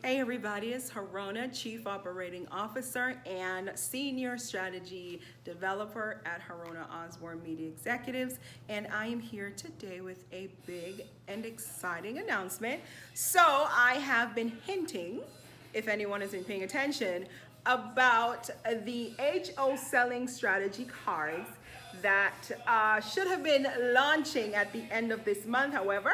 Hey everybody, it's Harona, Chief Operating Officer and Senior Strategy Developer at Harona Osborne Media Executives, and I am here today with a big and exciting announcement. So I have been hinting, if anyone has been paying attention, about the HO selling strategy cards that should have been launching at the end of this month. However,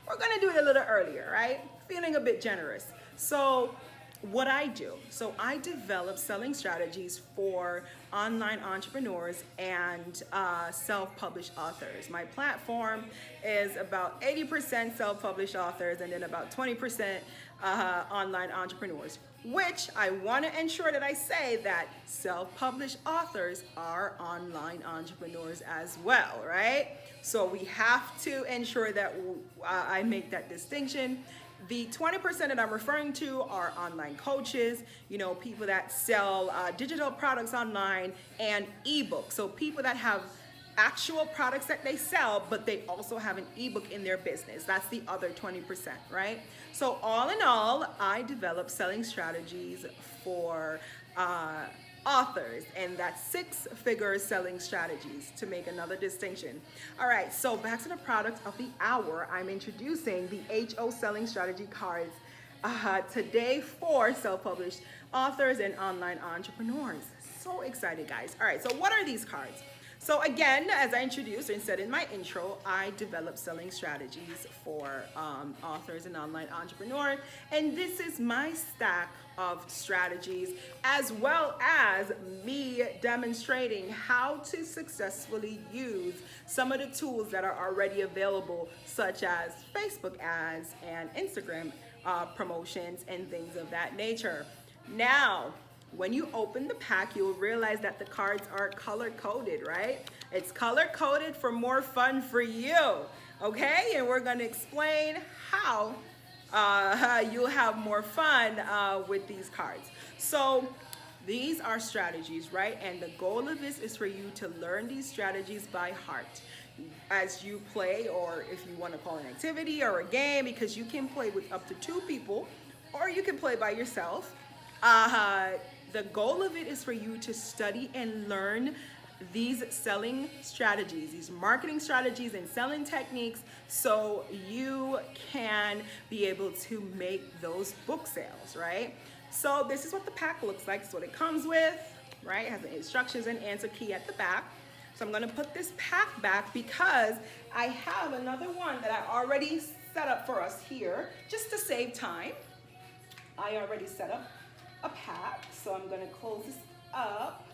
we're gonna do it a little earlier, right? Feeling a bit generous. So what I do, so I develop selling strategies for online entrepreneurs and self-published authors. My platform is about 80% self-published authors and then about 20% online entrepreneurs, which I want to ensure that I say that self-published authors are online entrepreneurs as well, right? So we have to ensure that I make that distinction. The 20% that I'm referring to are online coaches, people that sell digital products online and ebooks. So people that have actual products that they sell, but they also have an ebook in their business. That's the other 20%, right? So all in all, I develop selling strategies for authors, and that's six-figure selling strategies, to make another distinction. All right, so back to the product of the hour. I'm introducing the HO selling strategy cards today for self-published authors and online entrepreneurs. So excited, guys. All right, so what are these cards? So again, as I introduced and said in my intro, I develop selling strategies for authors and online entrepreneurs. And this is my stack of strategies, as well as me demonstrating how to successfully use some of the tools that are already available, such as Facebook ads and Instagram promotions and things of that nature. Now, when you open the pack, you'll realize that the cards are color-coded, right? It's color-coded for more fun for you, okay? And we're gonna explain how you'll have more fun with these cards. So these are strategies, right? And the goal of this is for you to learn these strategies by heart as you play, or if you want to call it an activity or a game, because you can play with up to 2 people, or you can play by yourself. The goal of it is for you to study and learn these selling strategies, these marketing strategies and selling techniques, so you can be able to make those book sales, right? So this is what the pack looks like. This is what it comes with, right? It has the instructions and answer key at the back. So I'm gonna put this pack back because I have another one that I already set up for us here, just to save time. I already set up a pack, so I'm gonna close this up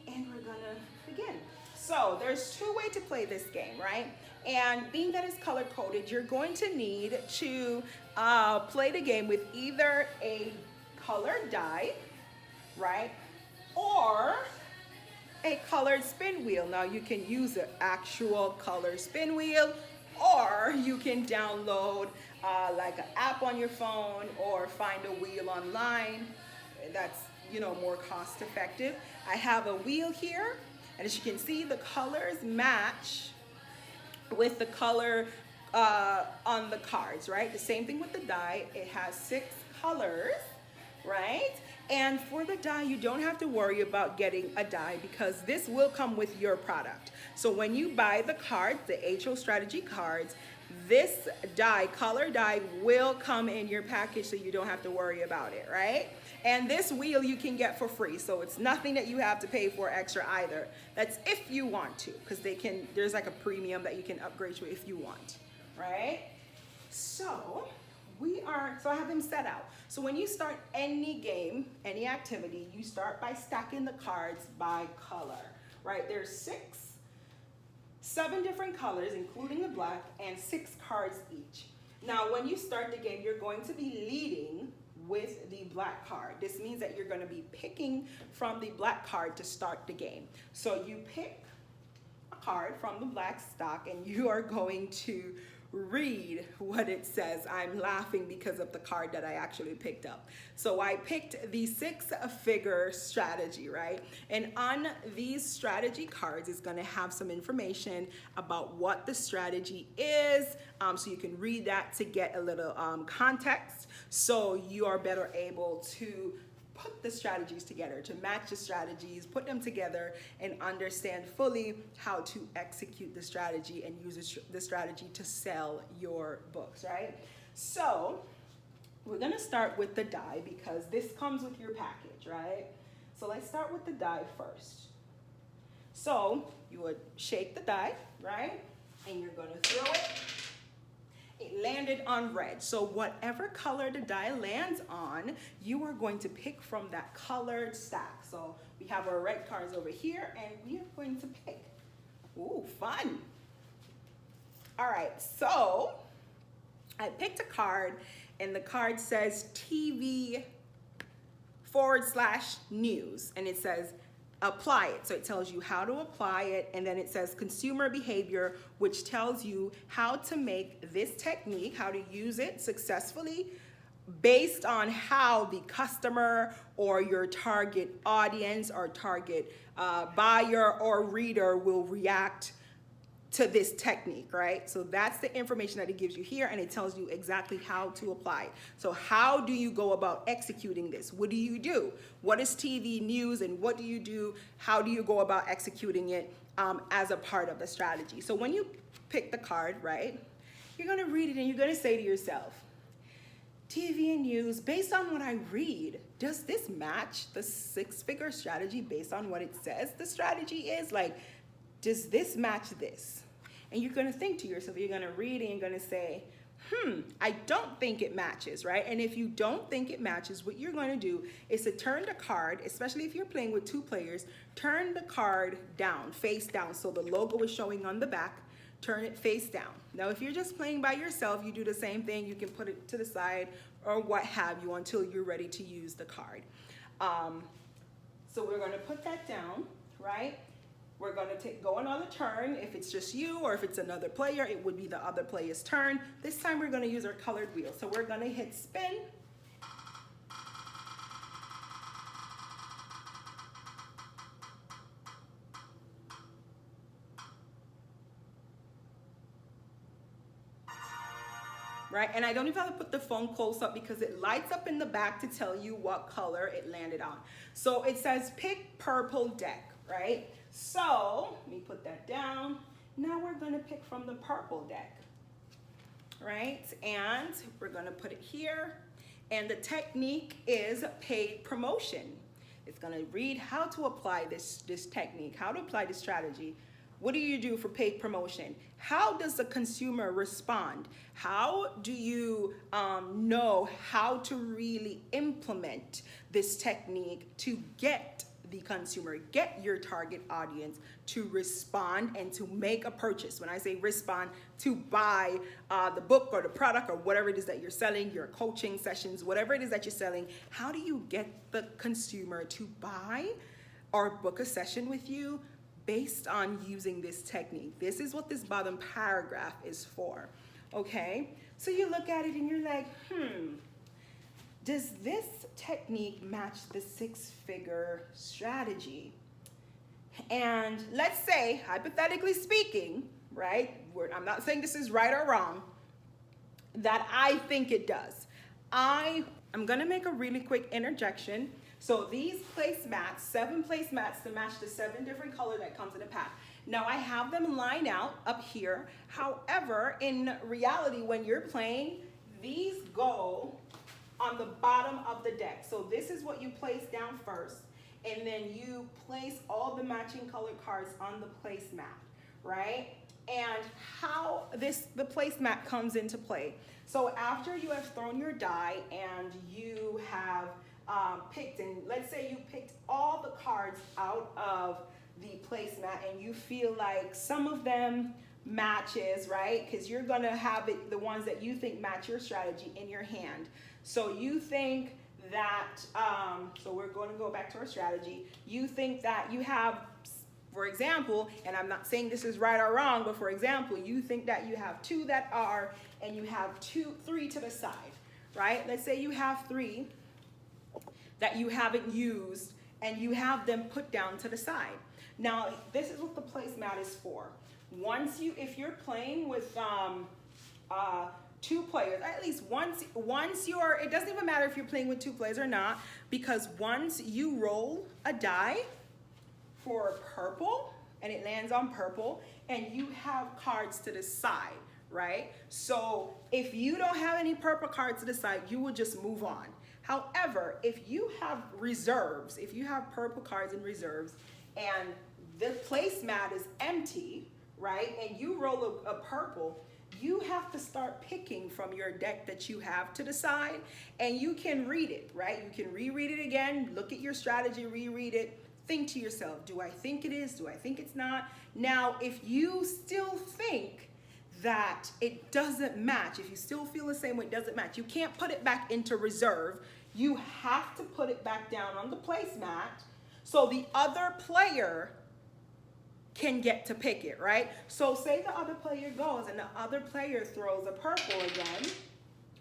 and we're gonna begin. So there's 2 ways to play this game, right? And being that it's color coded, you're going to need to play the game with either a colored die, right? Or a colored spin wheel. Now you can use an actual color spin wheel, or you can download like an app on your phone or find a wheel online. That's more cost effective. I have a wheel here, and as you can see, the colors match with the color on the cards, right? The same thing with the die. It has 6 colors, right? And for the die, you don't have to worry about getting a die because this will come with your product. So when you buy the cards, the HO strategy cards, this die, color die, will come in your package, so you don't have to worry about it, right? And this wheel you can get for free, so it's nothing that you have to pay for extra either. That's if you want to, because there's like a premium that you can upgrade to if you want, right? So I have them set out. So when you start any game, any activity, you start by stacking the cards by color, right? There's 7 different colors, including the black, and 6 cards each. Now, when you start the game, you're going to be leading with the black card. This means that you're going to be picking from the black card to start the game. So you pick a card from the black stock, and you are going to read what it says. I'm laughing because of the card that I actually picked up. So I picked the 6-figure strategy, right? And on these strategy cards is going to have some information about what the strategy is, so you can read that to get a little context, so you are better able to put the strategies together, to match the strategies, put them together, and understand fully how to execute the strategy and use the strategy to sell your books, right? So we're gonna start with the die because this comes with your package, right? So let's start with the die first. So you would shake the die, right? And you're gonna throw it. It landed on red. So whatever color the die lands on, you are going to pick from that colored stack. So we have our red cards over here and we are going to pick. Ooh, fun. All right, so I picked a card and the card says TV/news, and it says apply it. So it tells you how to apply it, and then it says consumer behavior, which tells you how to make this technique, how to use it successfully based on how the customer or your target audience or target buyer or reader will react to this technique, right? So that's the information that it gives you here, and it tells you exactly how to apply it. So how do you go about executing this? What do you do? What is TV news, and what do you do? How do you go about executing it as a part of the strategy? So when you pick the card, right, you're gonna read it and you're gonna say to yourself, TV and news, based on what I read, does this match the 6-figure strategy based on what it says the strategy is? Like, does this match this? And you're gonna think to yourself, you're gonna read it and you're gonna say, I don't think it matches, right? And if you don't think it matches, what you're gonna do is to turn the card, especially if you're playing with 2 players, turn the card down, face down, so the logo is showing on the back, turn it face down. Now, if you're just playing by yourself, you do the same thing. You can put it to the side or what have you until you're ready to use the card. So we're gonna put that down, right? We're going to go another turn. If it's just you or if it's another player, it would be the other player's turn. This time we're going to use our colored wheel. So we're going to hit spin. Right? And I don't even have to put the phone close up because it lights up in the back to tell you what color it landed on. So it says pick purple deck, right? So let me put that down. Now we're gonna pick from the purple deck, right? And we're gonna put it here. And the technique is paid promotion. It's gonna read how to apply this technique, how to apply this strategy. What do you do for paid promotion? How does the consumer respond? How do you know how to really implement this technique to get the consumer, get your target audience to respond and to make a purchase? When I say respond, to buy the book or the product or whatever it is that you're selling, your coaching sessions, whatever it is that you're selling, how do you get the consumer to buy or book a session with you based on using this technique? This is what this bottom paragraph is for, okay? So you look at it and you're like, does this technique match the 6-figure strategy? And let's say, hypothetically speaking, right, I'm not saying this is right or wrong, that I think it does. I'm gonna make a really quick interjection. So these placemats, 7 placemats to match the 7 different colors that comes in a pack. Now I have them line out up here. However, in reality, when you're playing, these go on the bottom of the deck. So this is what you place down first, and then you place all the matching colored cards on the placemat, right? And how the placemat comes into play. So after you have thrown your die and you have picked, and let's say you picked all the cards out of the placemat and you feel like some of them matches, right? Because you're gonna have the ones that you think match your strategy in your hand. So you think that, so we're going to go back to our strategy. You think that you have for example, and I'm not saying this is right or wrong, but for example, you think that you have 2 that are, and you have 3 to the side, right? Let's say you have 3 that you haven't used, and you have them put down to the side. Now, this is what the placemat is for. If you're playing with 2 players, at least once you're, it doesn't even matter if you're playing with 2 players or not, because once you roll a die for purple, and it lands on purple, and you have cards to the side, right? So if you don't have any purple cards to the side, you will just move on. However, if you have reserves, if you have purple cards in reserves, and the placemat is empty, right, and you roll a purple, you have to start picking from your deck that you have to the side, and you can read it, right? You can reread it again, look at your strategy, reread it, think to yourself, do I think it is? Do I think it's not? Now, if you still think that it doesn't match, if you still feel the same way, it doesn't match, you can't put it back into reserve. You have to put it back down on the placemat so the other player can get to pick it, right? So say the other player goes and the other player throws a purple again,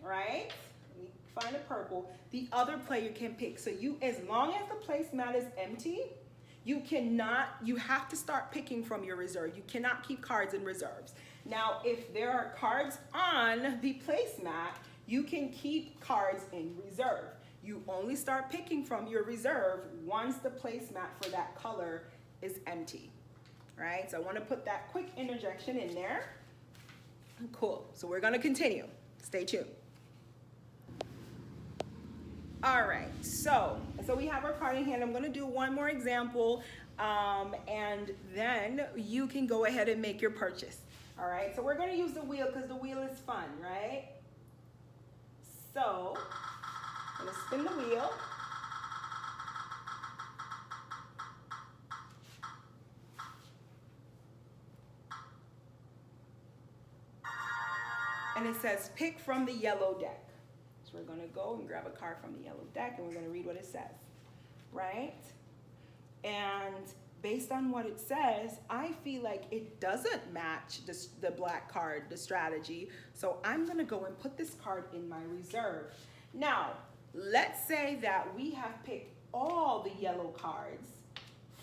right? Let me find a purple. The other player can pick. So as long as the placemat is empty, you have to start picking from your reserve. You cannot keep cards in reserves. Now, if there are cards on the placemat, you can keep cards in reserve. You only start picking from your reserve once the placemat for that color is empty. Right, so I want to put that quick interjection in there. Cool, so we're going to continue. Stay tuned. All right, so we have our card in hand. I'm going to do one more example, and then you can go ahead and make your purchase. All right, so we're going to use the wheel because the wheel is fun, right? So I'm going to spin the wheel. And it says, pick from the yellow deck. So we're going to go and grab a card from the yellow deck, and we're going to read what it says, right? And based on what it says, I feel like it doesn't match the black card, the strategy. So I'm going to go and put this card in my reserve. Now, let's say that we have picked all the yellow cards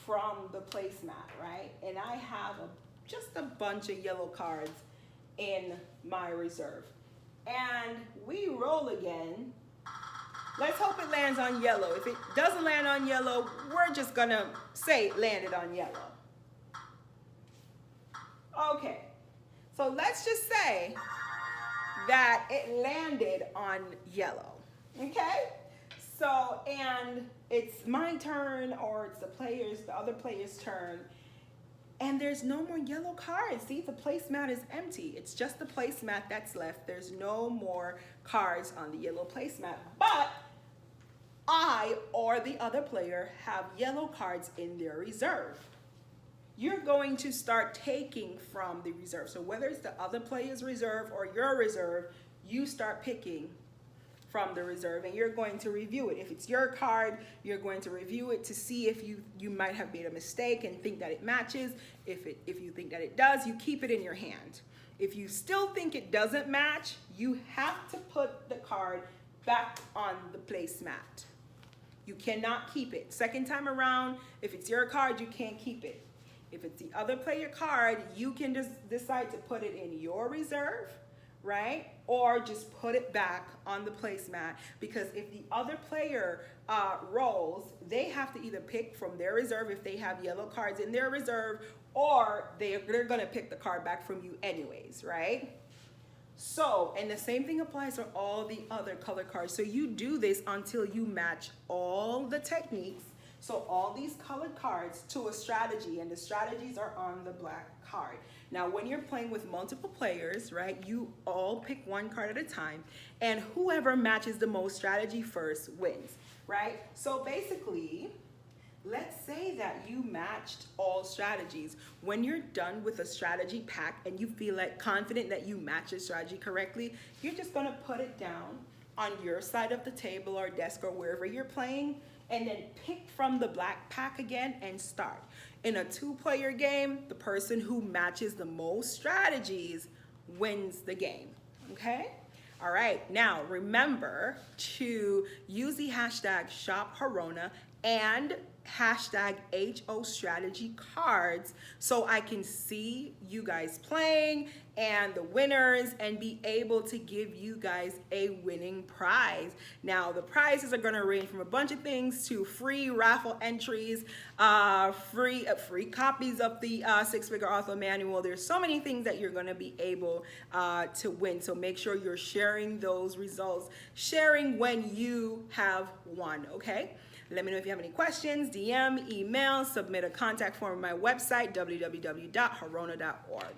from the placemat, right? And I have just a bunch of yellow cards in my reserve, and we roll again. Let's hope it lands on yellow. If it doesn't land on yellow, we're just gonna say it landed on yellow. Okay, so let's just say that it landed on yellow. Okay, so and it's my turn, or it's the other player's turn. And there's no more yellow cards. See, the placemat is empty. It's just the placemat that's left. There's no more cards on the yellow placemat. But I or the other player have yellow cards in their reserve. You're going to start taking from the reserve. So whether it's the other player's reserve or your reserve, you start picking from the reserve, and you're going to review it. If it's your card, you're going to review it to see if you might have made a mistake and think that it matches. If you think that it does, you keep it in your hand. If you still think it doesn't match, you have to put the card back on the placemat. You cannot keep it. Second time around, if it's your card, you can't keep it. If it's the other player card, you can just decide to put it in your reserve, right? Or just put it back on the placemat, because if the other player rolls, they have to either pick from their reserve if they have yellow cards in their reserve, or they're gonna pick the card back from you anyways, right? So, and the same thing applies for all the other color cards. So you do this until you match all the techniques, so all these colored cards, to a strategy, and the strategies are on the black card. Now, when you're playing with multiple players, right, you all pick one card at a time, and whoever matches the most strategy first wins, right? So basically, let's say that you matched all strategies. When you're done with a strategy pack and you feel like confident that you match a strategy correctly, you're just gonna put it down on your side of the table or desk or wherever you're playing, and then pick from the black pack again and start. In a 2-player game, the person who matches the most strategies wins the game, okay? All right, now remember to use the hashtag ShopHarona and hashtag HO strategy cards so I can see you guys playing and the winners and be able to give you guys a winning prize. Now the prizes are going to range from a bunch of things to free raffle entries, free copies of the Six-Figure Author Manual. There's so many things that you're going to be able to win. So make sure you're sharing those results, sharing when you have won, okay? Let me know if you have any questions, DM, email, submit a contact form on my website, www.harona.org.